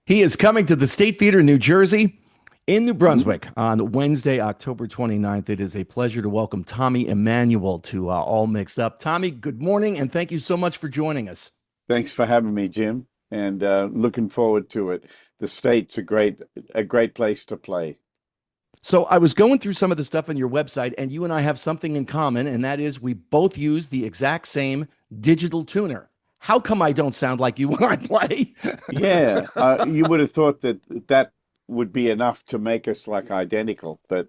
He is coming to the State Theater, New Jersey, in New Mhm. Brunswick on Wednesday, October 29th. It is a pleasure to welcome Tommy Emmanuel to All Mixed Up. Tommy, good morning, and thank you so much for joining us. Thanks for having me, Jim, and looking forward to it. The State's a great place to play. So, I was going through some of the stuff on your website, and you and I have something in common, and that is we both use the exact same digital tuner. How come I don't sound like you when I play? Yeah, you would have thought that that would be enough to make us like identical, but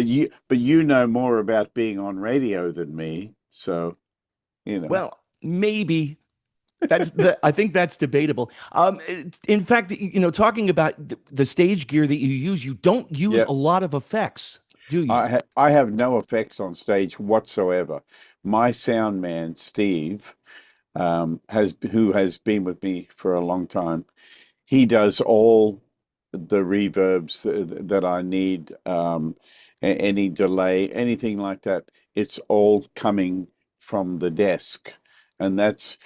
you know more about being on radio than me, so you know. Well, maybe. I think that's debatable. In fact, talking about the stage gear that you use, you don't use Yeah, a lot of effects, do you? I have no effects on stage whatsoever. My sound man, Steve, has who has been with me for a long time. He does all the reverbs that I need, any delay, anything like that. It's all coming from the desk, and that's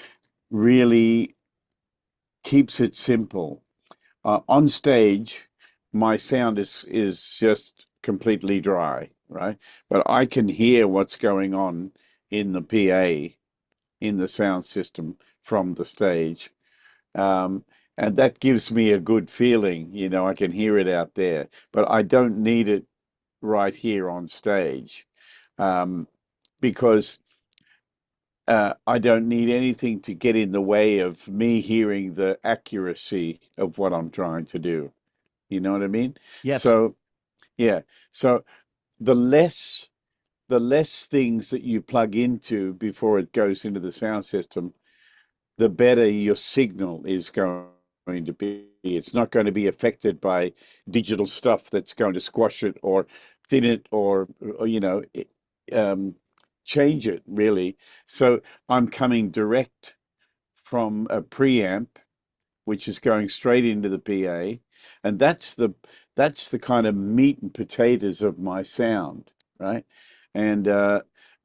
really keeps it simple. On stage, my sound is just completely dry, right? But I can hear what's going on in the PA, in the sound system from the stage. Um, and that gives me a good feeling, I can hear it out there, but I don't need it right here on stage, um, because I don't need anything to get in the way of me hearing the accuracy of what I'm trying to do. You know what I mean? Yes. So, yeah. So the less the less things that you plug into before it goes into the sound system, the better your signal is going to be. It's not going to be affected by digital stuff that's going to squash it or thin it or um, change it really. So I'm coming direct from a preamp, which is going straight into the PA, and that's the kind of meat and potatoes of my sound, right? And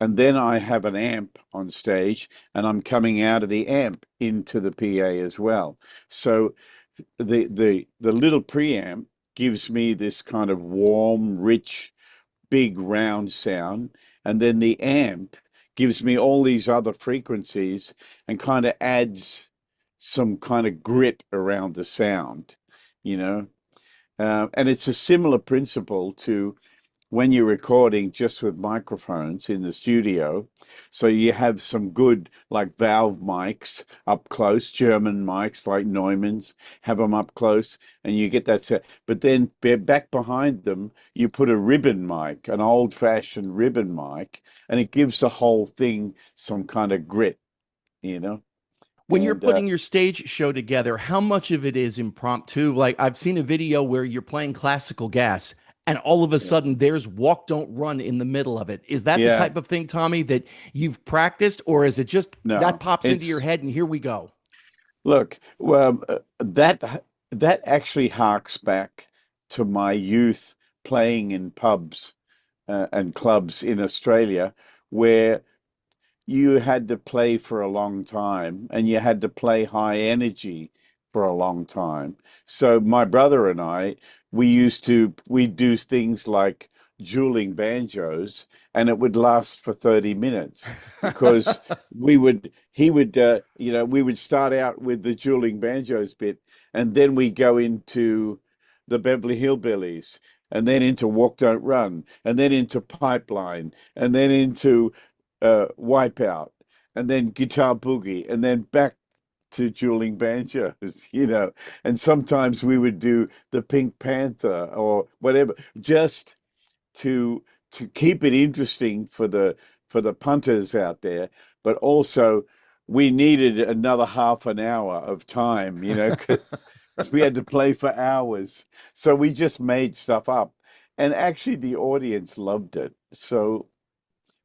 and then I have an amp on stage, and I'm coming out of the amp into the PA as well. So the little preamp gives me this kind of warm, rich, big round sound, and then the amp gives me all these other frequencies and kind of adds some kind of grit around the sound, you know. And it's a similar principle to when you're recording just with microphones in the studio. So you have some good like valve mics up close, German mics like Neumann's, have them up close, and you get that set. But then back behind them, you put a ribbon mic, an old-fashioned ribbon mic, and it gives the whole thing some kind of grit, you know. When you're And putting your stage show together, how much of it is impromptu? Like I've seen a video where you're playing classical gas and all of a yeah, sudden there's walk, don't run in the middle of it. Is that the yeah, type of thing, Tommy, that you've practiced, or is it just that no, pops into your it's head and here we go? look, well, that actually harks back to my youth playing in pubs and clubs in Australia, where you had to play for a long time and you had to play high energy for a long time. So my brother and I, we'd do things like dueling banjos, and it would last for 30 minutes because we would start out with the dueling banjos bit, and then we go into the Beverly Hillbillies, and then into Walk Don't Run, and then into Pipeline, and then into Wipeout, and then Guitar Boogie, and then back to dueling banjos, and sometimes we would do the Pink Panther or whatever, just to to keep it interesting for the punters out there, but also we needed another half an hour of time, 'cause we had to play for hours. So we just made stuff up. And actually the audience loved it. So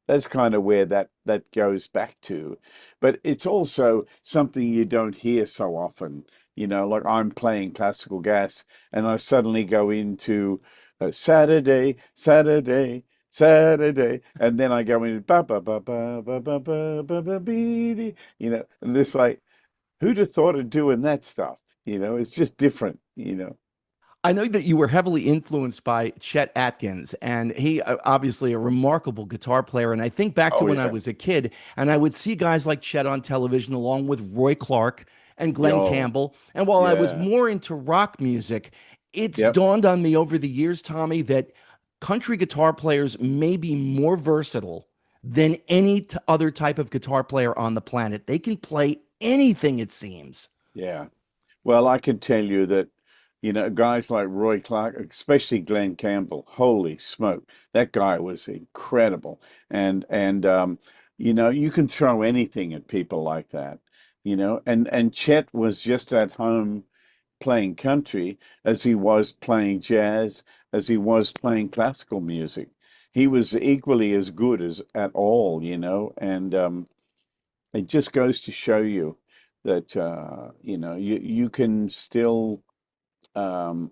that's kind of where that goes back to. But it's also something you don't hear so often. Like I'm playing classical gas, and I suddenly go into Saturday, Saturday, Saturday, and then I go into ba ba ba ba ba ba ba ba ba bee, and it's like, who'd have thought of doing that stuff? It's just different. I know that you were heavily influenced by Chet Atkins, and he obviously a remarkable guitar player. And I think back to Oh when I yeah. was a kid, and I would see guys like Chet on television, along with Roy Clark and Glenn Oh Campbell. And while I was yeah. more into rock music, it's Yep. dawned on me over the years, Tommy, that country guitar players may be more versatile than any other type of guitar player on the planet. They can play anything, it seems. Yeah. Well, I can tell you that, guys like Roy Clark, especially Glenn Campbell, holy smoke, that guy was incredible. And you can throw anything at people like that. And Chet was just at home playing country as he was playing jazz, as he was playing classical music. He was equally as good as at all. And it just goes to show you that you can still um,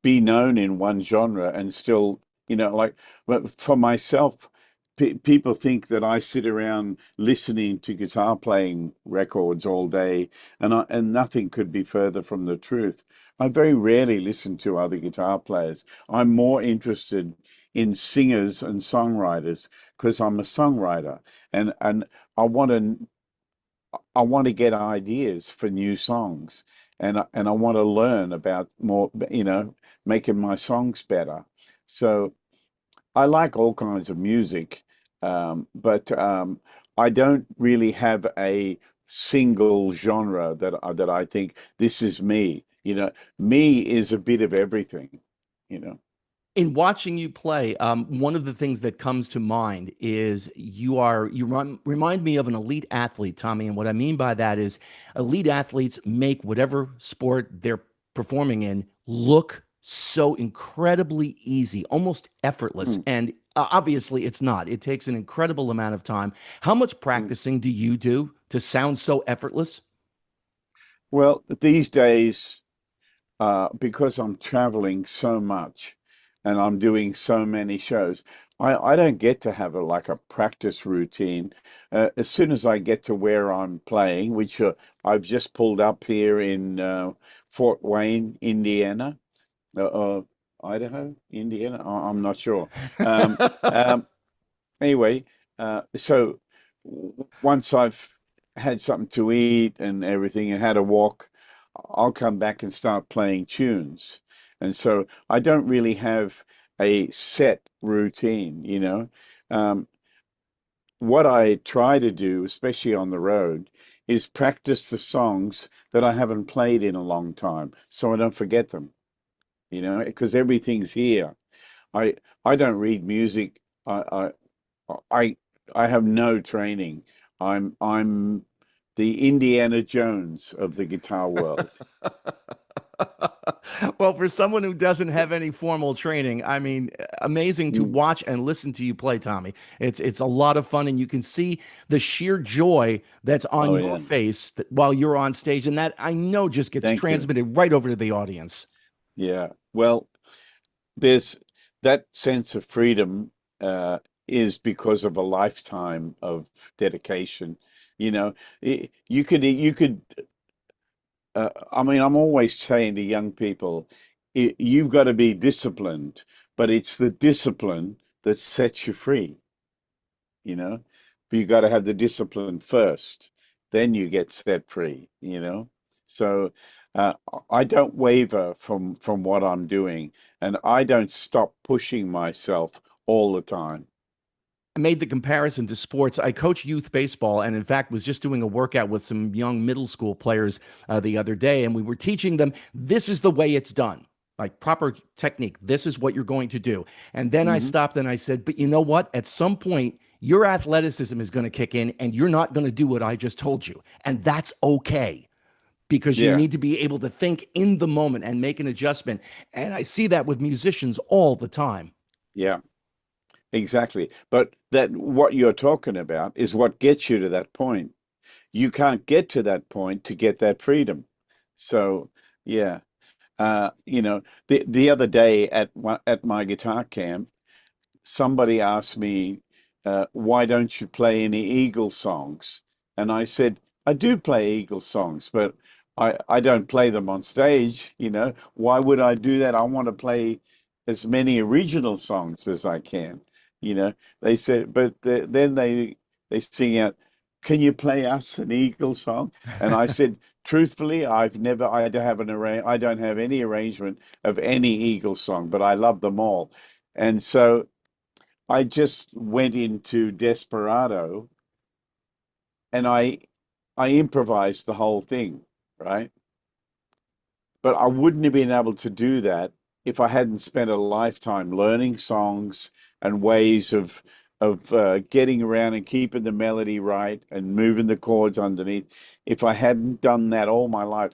be known in one genre and still like, but for myself, people think that I sit around listening to guitar playing records all day, and nothing could be further from the truth. I very rarely listen to other guitar players. I'm more interested in singers and songwriters because I'm a songwriter, and I want to I want to get ideas for new songs, and I want to learn about more, making my songs better. So I like all kinds of music, but I don't really have a single genre that I think this is me. Me is a bit of everything. You know. In watching you play, one of the things that comes to mind is remind me of an elite athlete, Tommy. And what I mean by that is elite athletes make whatever sport they're performing in look so incredibly easy, almost effortless. Mm, And obviously, it's not. It takes an incredible amount of time. How much mm. practicing do you do to sound so effortless? Well, these days, because I'm traveling so much and I'm doing so many shows, I don't get to have like a practice routine. As soon as I get to where I'm playing, which I've just pulled up here in Fort Wayne, Indiana, uh, Idaho, Indiana, I'm not sure. Um, um, Anyway, so once I've had something to eat and everything and had a walk, I'll come back and start playing tunes. And so I don't really have a set routine. Um, what I try to do, especially on the road, is practice the songs that I haven't played in a long time so I don't forget them, because everything's here. I I don't read music. I I have no training. I'm the Indiana Jones of the guitar world. Well, for someone who doesn't have any formal training, I mean, amazing to Mm. watch and listen to you play, Tommy. It's a lot of fun, and you can see the sheer joy that's on Oh your yeah. face while you're on stage, and that I know just gets Thank you. transmitted right over to the audience. Yeah. Well, there's that sense of freedom is because of a lifetime of dedication. You know, you could I mean, I'm always saying to young people, you've got to be disciplined, but it's the discipline that sets you free. you know. But you got to have the discipline first, then you get set free. So uh, I don't waver from what I'm doing, and I don't stop pushing myself all the time. I made the comparison to sports. I coach youth baseball, and in fact, was just doing a workout with some young middle school players the other day, and we were teaching them this is the way it's done, like proper technique. This is what you're going to do. And then I Hmm. stopped and I said, but you know what? At some point, your athleticism is going to kick in, and you're not going to do what I just told you, and that's okay. Because you Yeah, need to be able to think in the moment and make an adjustment. And I see that with musicians all the time. yeah, exactly. But that what you're talking about is what gets you to that point. You can't get to that point to get that freedom. So, yeah. The other day at my guitar camp, somebody asked me, why don't you play any Eagle songs? And I said, I do play Eagle songs, but I don't play them on stage, you know. Why would I do that? I want to play as many original songs as I can, you know. They said, but then they sing out, "Can you play us an Eagles song?" And I said, truthfully, I don't have any arrangement of any Eagles song, but I love them all. And so I just went into Desperado and I improvised the whole thing, right? But I wouldn't have been able to do that if I hadn't spent a lifetime learning songs and ways of getting around and keeping the melody right and moving the chords underneath. If I hadn't done that all my life,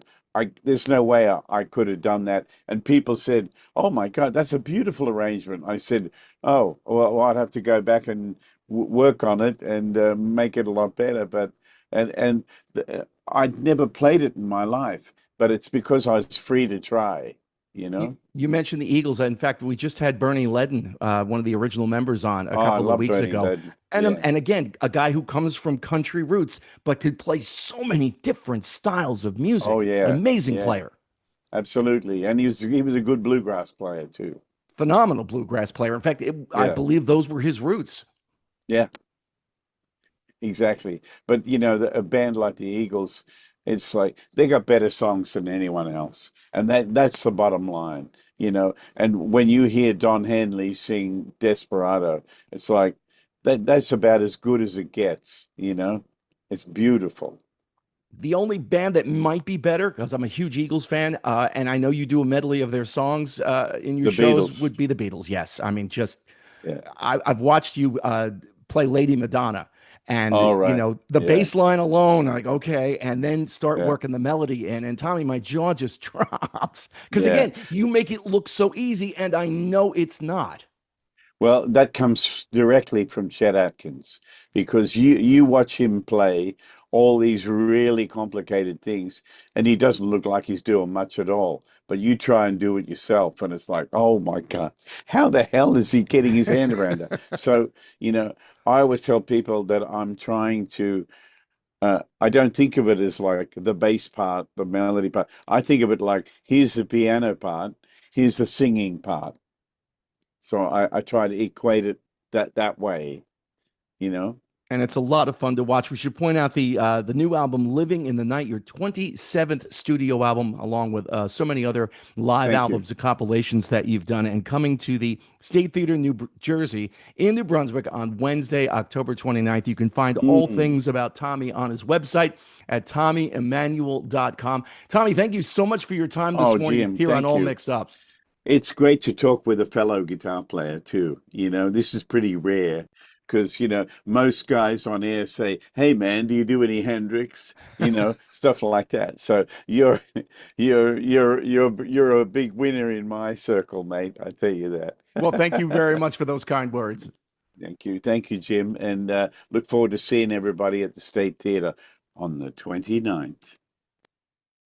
there's no way I could have done that. And people said, "Oh my God, that's a beautiful arrangement." I said, "Oh, well, I'd have to go back and work on it and make it a lot better." But and I'd never played it in my life, but it's because I was free to try, you know? You mentioned the Eagles. In fact, we just had Bernie Ledden, one of the original members, on a Oh, I couple of love weeks Bernie ago. Ledden. And Yeah, and again, a guy who comes from country roots, but could play so many different styles of oh music. An yeah, amazing yeah, player, absolutely. And he was a good bluegrass player too. phenomenal bluegrass player. In fact, I Yeah, believe those were his roots. yeah, exactly. But a band like the Eagles, it's like they got better songs than anyone else, and that's the bottom line, you know. And when you hear Don Henley sing Desperado, it's like that's about as good as it gets, you know. It's beautiful. The only band that might be better, because I'm a huge Eagles fan, and I know you do a medley of their songs in your The shows, Beatles. would be the Beatles. Yes, I mean, just Yeah. I've watched you play Lady Madonna, and All right. the Yeah. bass line alone, like okay, and then start Yeah. working the melody in, and Tommy, my jaw just drops because Yeah. again, you make it look so easy, and I know it's not. Well, that comes directly from Chet Atkins because you watch him play all these really complicated things, and he doesn't look like he's doing much at all. But you try and do it yourself, and it's like, oh my God, how the hell is he getting his hand around that? So, I always tell people that I'm trying to. I don't think of it as like the bass part, the melody part. I think of it like here's the piano part, here's the singing part. So I try to equate it that way, you know. And it's a lot of fun to watch. We should point out the new album, "Living in the Night," your 27th studio album, along with so many other live Thank you. albums and compilations that you've done, and coming to the State Theater, New Jersey, in New Brunswick on Wednesday, October 29th. You can find all Mm. things about Tommy on his website at TommyEmmanuel.com. Tommy, thank you so much for your time this Oh, morning Jim, here on thank All you. Mixed Up. It's great to talk with a fellow guitar player too. This is pretty rare because, most guys on air say, "Hey man, do you do any Hendrix?" Stuff like that. So you're you're a big winner in my circle, mate. I tell you Well, thank you that. very much for those kind words. Thank you, Jim, and look forward to seeing everybody at the State Theatre on the 29th.